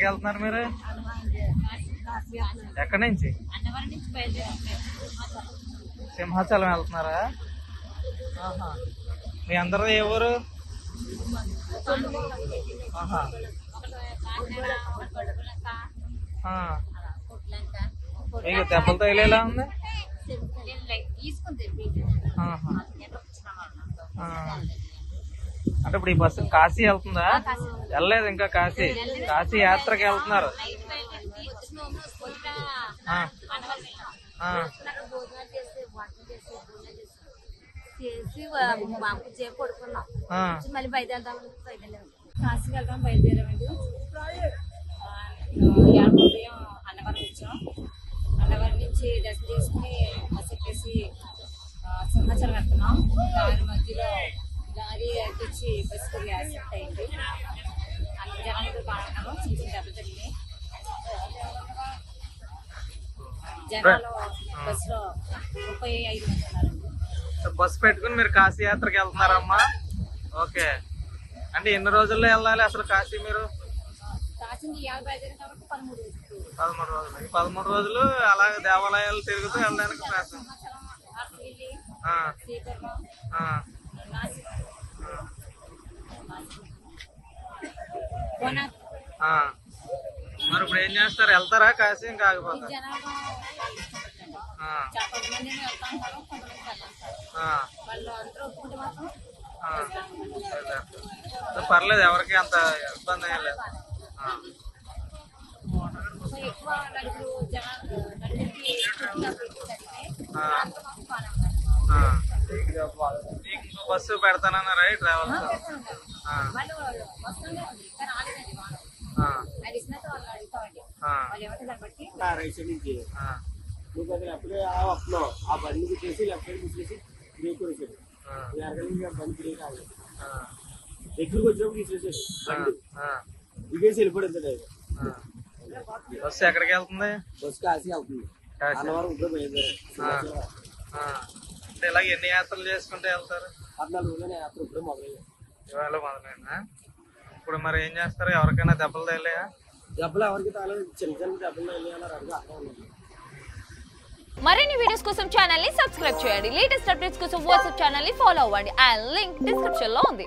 ఎక్కడికి వెళ్తున్నారు మీరు? ఎక్కడి నుంచి? సింహాచలం వెళ్తున్నారా? మీ అందరిది ఏ ఊరు? మీకు దెబ్బలు తగిలేలా ఉంది? అంటే ఇప్పుడు ఈ బస్సు కాశీ వెళ్తుందా? వెళ్ళలేదు ఇంకా. కాశీ యాత్రకి వెళ్తున్నారు. మళ్ళీ బయలుదేరదాం. కాశీకి వెళ్దాం బయలుదేరామండి. ఉదయం అన్నవరం వచ్చాం. అన్నవరం నుంచి దర్శనం చేసుకుని బస్సు ఎక్కేసి సింహాచలం వెళ్తున్నాం. దాని మధ్యలో లారీ తెచ్చి బస్సుకు యాక్సిడెంట్ అయింది. అన్ని జనాలు బాగున్నాము. చిన్న చిన్న దెబ్బలు తగిలినాయి. జనాలు బస్సులో 35 మంది ఉన్నారండి. బస్సు పెట్టుకుని మీరు కాశీ యాత్రకి వెళ్తున్నారమ్మా? ఓకే. అంటే ఎన్ని రోజుల్లో వెళ్ళాలి అసలు కాశీ మీరు? కాశీకి 50 కాబట్టి 13 రోజులు. 13 రోజులు. ఈ 13 రోజులు అలాగే దేవాలయాలు తిరుగుతూ వెళ్ళడానికి ప్రయత్నం. మరి ఇప్పుడు ఏం చేస్తారు? వెళ్తారా కాశీ? ఇంకా ఆగిపోతారు? పర్లేదు, ఎవరికి అంత ఇబ్బంది ఏం లేదు. బస్సు పెడతానన్నారా ట్రావెల్స్? అప్పుడే ఆ బండి తీసేసి లెఫ్ట్ సైడ్ తీసేసి బ్రేక్ కొనేసాడు. బండి బ్రేక్ ఆగలేదు. దగ్గరకు వచ్చినప్పుడు తీసేసాడు. దిగేసి వెళ్ళిపోయింది. బస్సు ఎక్కడికి వెళ్తుంది? బస్సు కాశీ వెళ్తుంది. అన్నవరం ఇప్పుడు బయలుదేరారు. అంటే ఇలాగ ఎన్ని యాత్రలు చేసుకుంటే వెళ్తారు? 14 రోజుల యాత్ర ఇప్పుడు మొదలైంది. ఇవాళ మొదలైందా? ఇప్పుడు మరి ఏం చేస్తారు? ఎవరికైనా దెబ్బలు తగిలాయా? దెబ్బలు ఎవరికి తాలేదు. చిన్న చిన్న దెబ్బలు తగిలియాలని అడుగు అర్థం ఉంది. మరిన్ని వీడియోస్ కోసం ఛానల్ ని సబ్స్క్రైబ్ చేయండి. లేటెస్ట్ అప్డేట్స్ కోసం వాట్సాప్ ఛానల్ ని ఫాలో అవ్వండి. అండ్ లింక్ డిస్క్రిప్షన్ లో ఉంది.